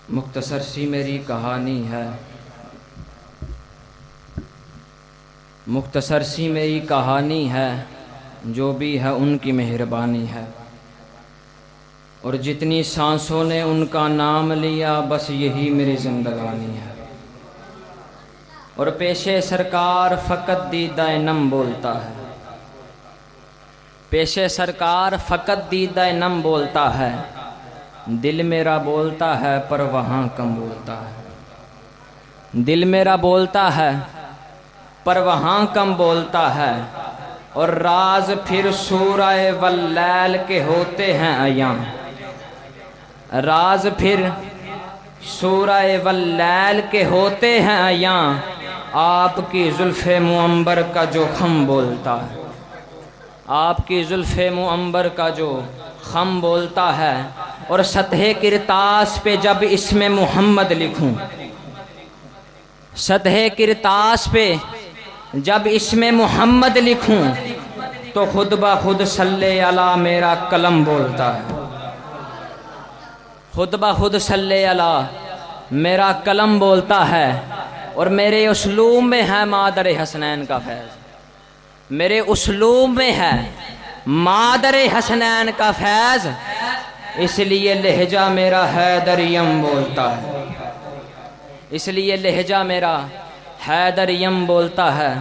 مختصر سی میری کہانی ہے، مختصر سی میری کہانی ہے، جو بھی ہے ان کی مہربانی ہے، اور جتنی سانسوں نے ان کا نام لیا بس یہی میری زندگانی ہے۔ اور پیشے سرکار فقط دیدہ نم بولتا ہے، پیشے سرکار فقط دیدہ نم بولتا ہے، دل میرا بولتا ہے پر وہاں کم بولتا ہے، دل میرا بولتا ہے پر وہاں کم بولتا ہے، اور راز پھر سورہ واللیل کے ہوتے ہیں عیاں، راز پھر سورہ واللیل کے ہوتے ہیں عیاں، آپ کی زلف معنبر کا جو خم بولتا ہے، آپ کی زلف معنبر کا جو خم بولتا ہے، اور سطح کرتاس پہ جب اسم محمد لکھوں، سطح کرتاس پہ جب اسم محمد لکھوں تو خود بخود صلی علی میرا قلم بولتا ہے، خود بخود صلی علی میرا قلم بولتا ہے، اور میرے اسلوب میں ہے مادر حسنین کا فیض، میرے اسلوب میں ہے مادر حسنین کا فیض، اس لیے لہجہ میرا حیدریم بولتا ہے، اس لیے لہجہ میرا حیدریم بولتا ہے۔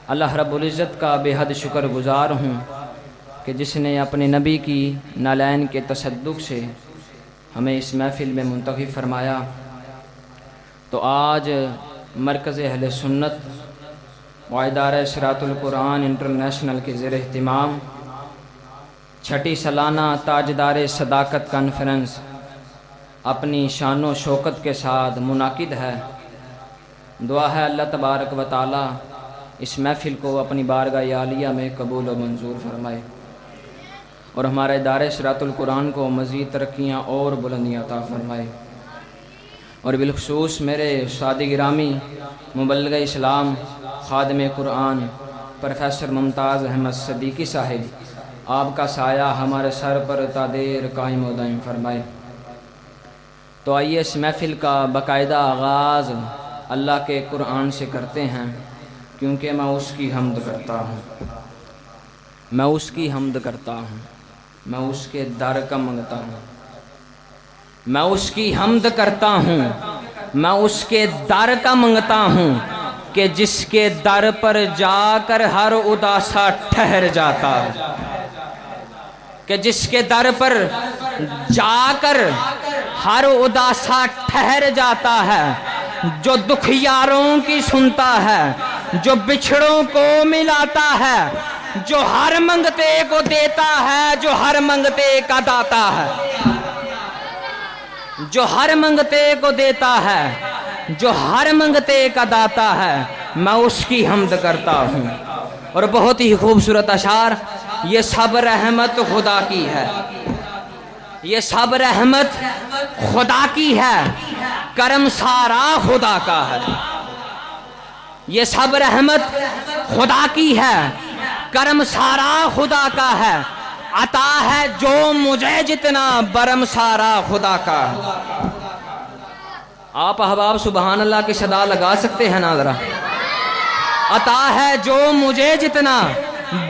اللہ رب العزت کا بے حد شکر گزار ہوں کہ جس نے اپنے نبی کی نالین کے تصدق سے ہمیں اس محفل میں منتخب فرمایا۔ تو آج مرکز اہل سنت و ادارہ صراط القرآن انٹرنیشنل کے زیر اہتمام چھٹی سالانہ تاجدار صداقت کانفرنس اپنی شان و شوکت کے ساتھ منعقد ہے۔ دعا ہے اللہ تبارک و تعالی اس محفل کو اپنی بارگاہ عالیہ میں قبول و منظور فرمائے، اور ہمارے ادارے صراط القرآن کو مزید ترقیاں اور بلندیاں عطا فرمائے، اور بالخصوص میرے استاد گرامی مبلغ اسلام خادم قرآن پروفیسر ممتاز احمد صدیقی صاحب، آپ کا سایہ ہمارے سر پر تا دیر قائم و دائم فرمائے۔ تو آئیے اس محفل کا باقاعدہ آغاز اللہ کے قرآن سے کرتے ہیں، کیونکہ میں اس کی حمد کرتا ہوں، میں اس کی حمد کرتا ہوں، میں اس کے در کا منگتا ہوں، میں اس کی حمد کرتا ہوں، میں اس کے در کا منگتا ہوں، کہ جس کے در پر جا کر ہر اداسا ٹھہر جاتا ہے، کہ جس کے در پر جا کر ہر اداسا ٹھہر جاتا ہے، جو دکھیاروں کی سنتا ہے، جو بچھڑوں کو ملاتا ہے، جو ہر منگتے کو دیتا ہے، جو ہر منگتے کا داتا ہے، جو ہر منگتے کو دیتا ہے، جو ہر منگتے کا داتا ہے، میں اس کی حمد کرتا ہوں۔ اور بہت ہی خوبصورت اشعار، یہ سب رحمت خدا کی ہے، یہ سب رحمت خدا کی ہے، کرم سارا خدا کا ہے، یہ سب رحمت خدا کی ہے، کرم سارا خدا کا ہے، عطا ہے جو مجھے جتنا برم سارا خدا کا ہے۔ آپ احباب سبحان اللہ کی صدا لگا سکتے ہیں نا ذرا؟ عطا ہے جو مجھے جتنا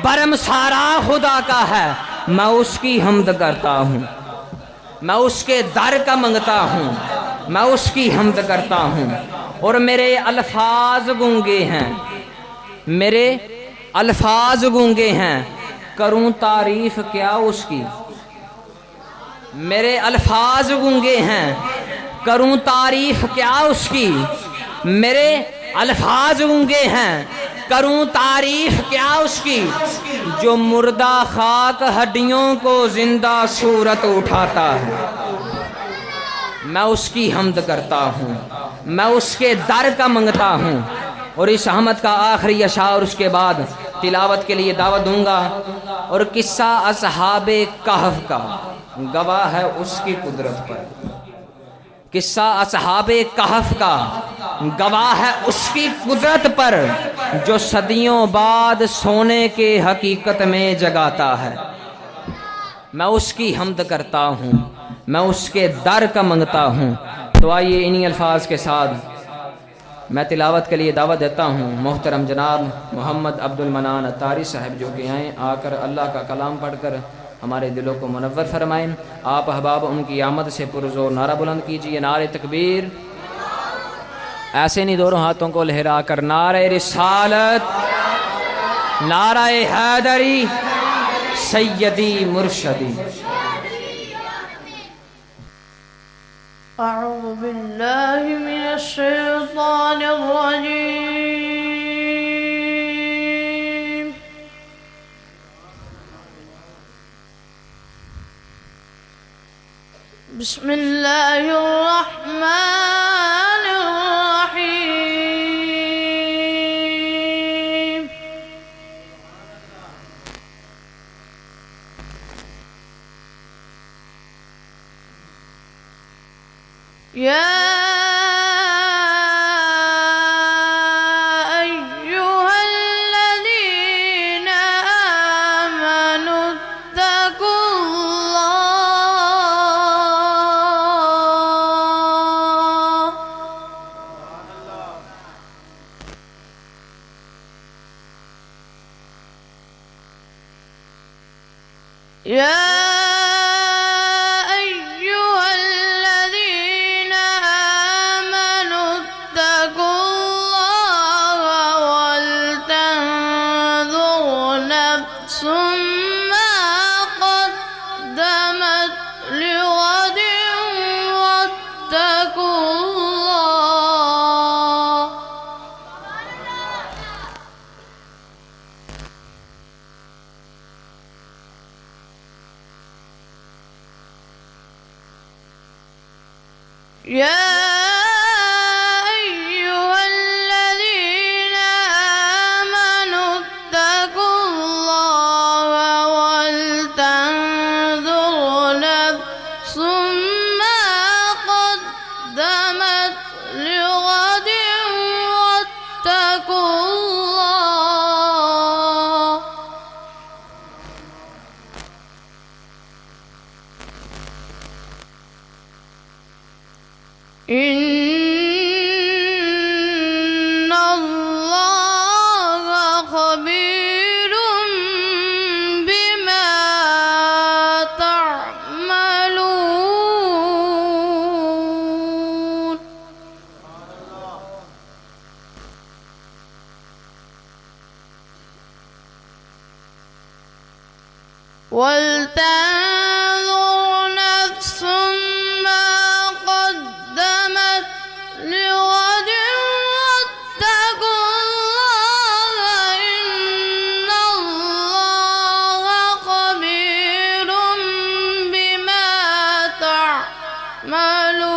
برم سارا خدا کا ہے، میں اس کی حمد کرتا ہوں، میں اس کے در کا منگتا ہوں، میں اس کی حمد کرتا ہوں، اور میرے الفاظ گونگے ہیں، میرے الفاظ گونگے ہیں، کروں تعریف کیا اس کی، میرے الفاظ گونگے ہیں، کروں تعریف کیا اس کی، میرے الفاظ گونگے ہیں، کروں تعریف کیا اس کی، جو مردہ خاک ہڈیوں کو زندہ صورت اٹھاتا ہے، میں اس کی حمد کرتا ہوں، میں اس کے در کا منگتا ہوں۔ اور اس حمد کا آخری اشعار اس کے بعد تلاوت کے لیے دعوت دوں گا، اور قصہ اصحاب کہف کا گواہ ہے اس کی قدرت پر، قصہ اصحاب کہف کا گواہ ہے اس کی قدرت پر، جو صدیوں بعد سونے کے حقیقت میں جگاتا ہے، میں اس کی حمد کرتا ہوں، मैं उसके दर का मंगता हूँ। तो आइए इन्हीं अल्फाज के साथ मैं तिलावत के लिए दावत देता हूँ मोहतरम जनाब मोहम्मद अब्दुल मनान अत्तारी साहब जो कि आएँ, आकर अल्लाह का कलाम पढ़कर हमारे दिलों को मुनव्वर फरमाएँ। आप अहबाब उनकी आमद से पुरज़ोर नारा बुलंद कीजिए, नारे तकबीर। ऐसे नहीं दोनों हाथों को लहरा कर नारे रिसालत, नारे हैदरी, सैयदी मुर्शदी। अऊज़ु बिल्लाहि मिनश शैतानिर रजीम। बिस्मिल्लाहिर रहमानिर रहीम। या अय्युहल्लज़ीना आमनुत्तकुल्लाह। या या अय्युहल्लज़ीना आमनुत्तकुल्लाह वलतंजुर नफ्सुम मा क़द्दमत लिग़दिन वत्तकुल्लाह। इन्नल्लाहा खबीरुम बिमा तअमलून। वलतंजुर नफ्सुम मा क़द्दमत लिग़दिन वत्तकुल्लाह। इन्नल्लाहा खबीरुम बिमा तअमलून।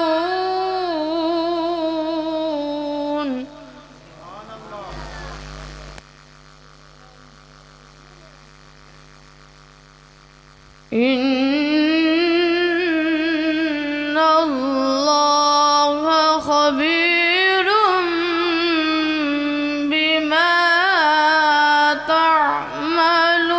इन्नल्लाहा खबीरुम बिमा तअमलून।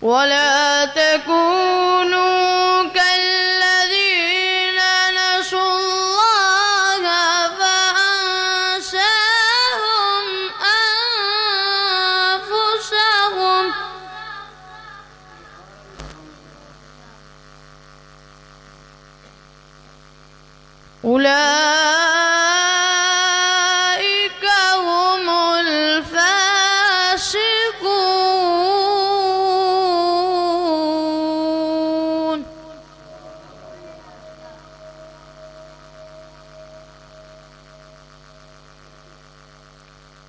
वला तकूनू कल्लज़ीना नसुल्लाहा फअंसाहुम अनफुसहुम। उलाइका हुमुल फासिकून।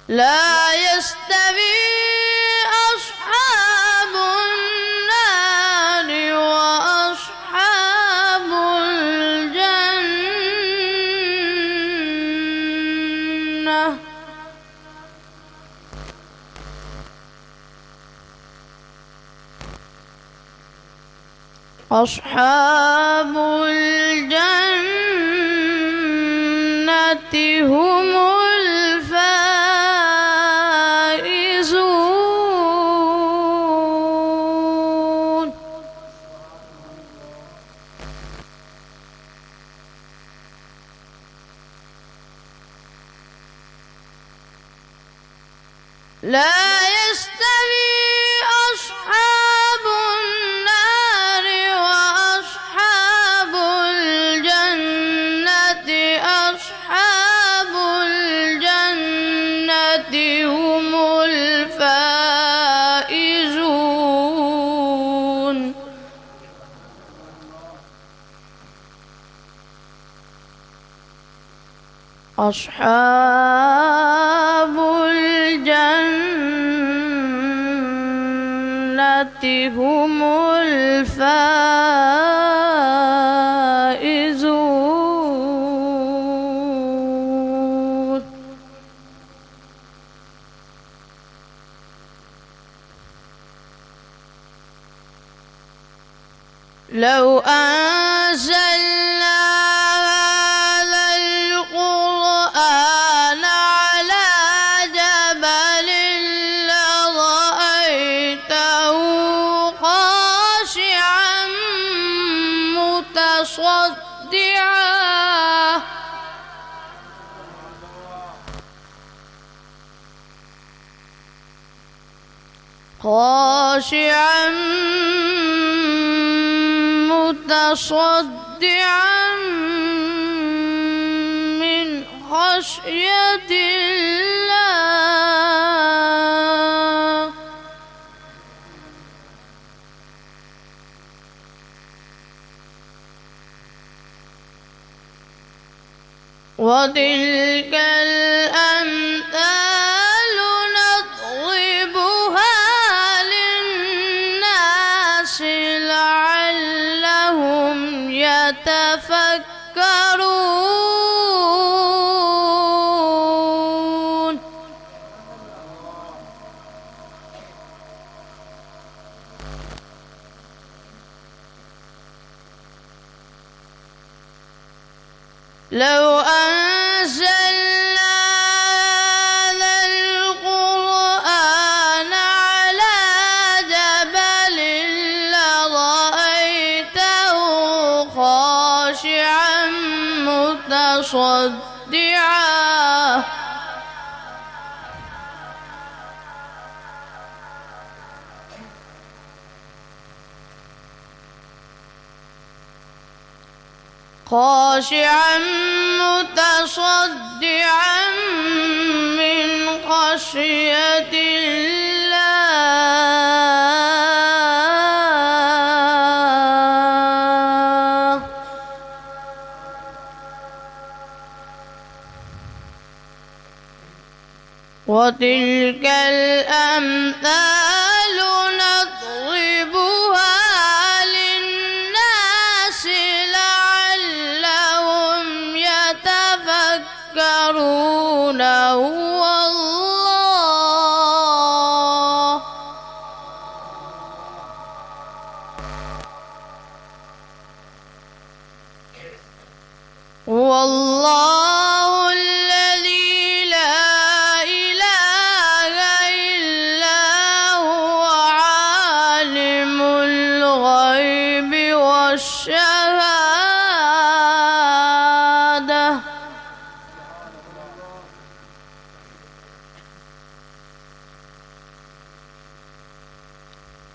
ला यस्तवी अस्हाबुन नारि व अस्हाबुल जन्नह। अस्हाबुल जन्नति हुमुल لا يستوي أصحاب النار وأصحاب الجنة أصحاب الجنة هم الفائزون أصحاب الجنة هم الفائزون لو أنزلنا هذا القرآن على جبل لرأيته خاشعا متصدعا خاشعا متصدعا من خشية الله وتلك الأمثال نضربها للناس لعلهم يتفكرون لو أنزلنا هذا القرآن على جبل لرأيته خاشعا متصدعا خاشعا متصدعا من خشية الله وتلك الأمثال نضربها للناس لعلهم يتفكرون هو الله هو الله الذي لا إله إلا هو عالم الغيب والشهادة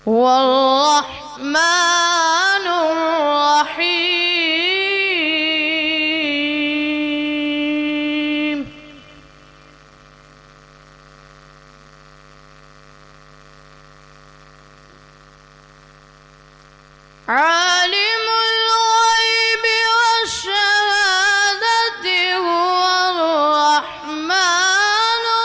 هو الرحمن الرحيم عالم الغيب والشهادة هو الرحمن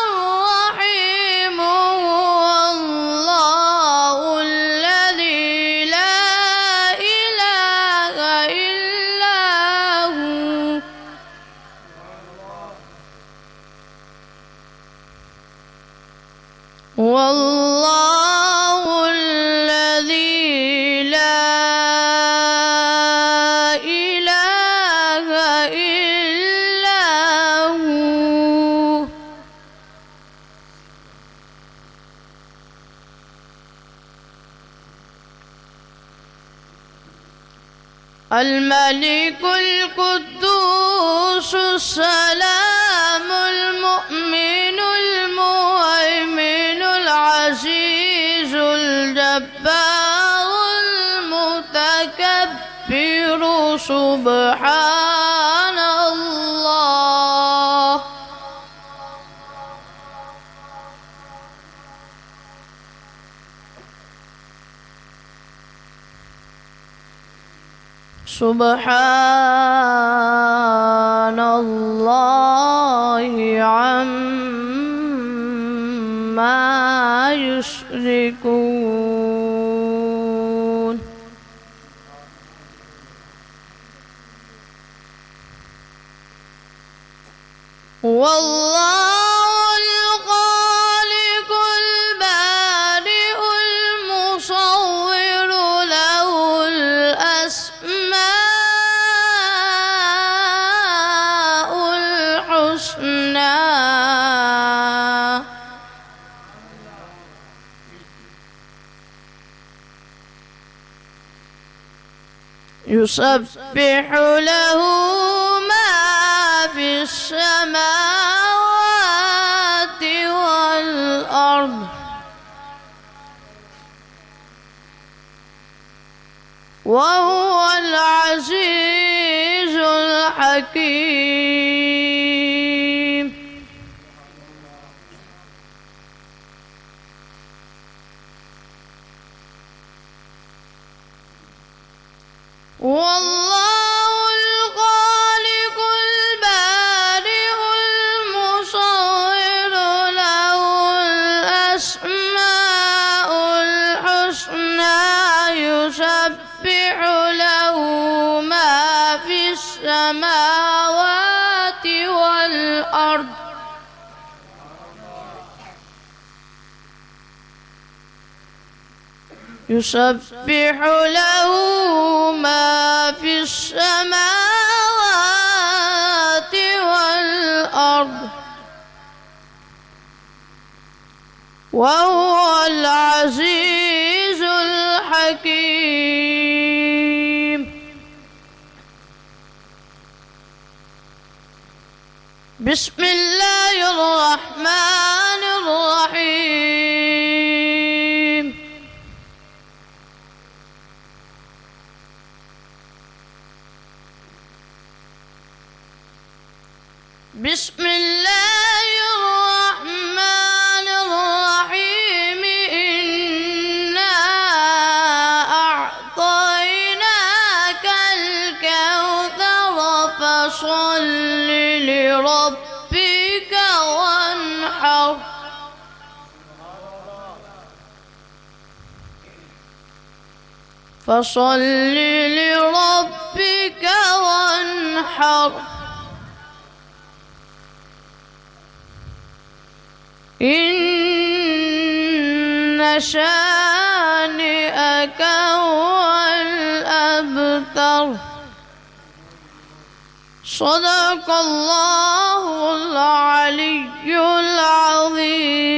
الرحيم هو الله الذي لا إله إلا هو هو الله الذي لا إله إلا هو الملك القدوس السلام المؤمن المهيمن سبحان الله سبحان الله عما يشركون والله الخالق البارئ المصور له الأسماء الحسنى يسبح له ما في السماوات والأرض وهو العزيز الحكيم والله الخالق البارئ المصور له الأسماء الحسنى يسبح له ما في السماوات والأرض يسبح له ما في السماوات والأرض وهو العزيز الحكيم بسم الله الرحمن الرحيم بسم الله الرحمن الرحيم إنا أعطيناك الكوثر فصل لربك وانحر فصل لربك وانحر إن شانئك هو الأبتر صدق الله العلي العظيم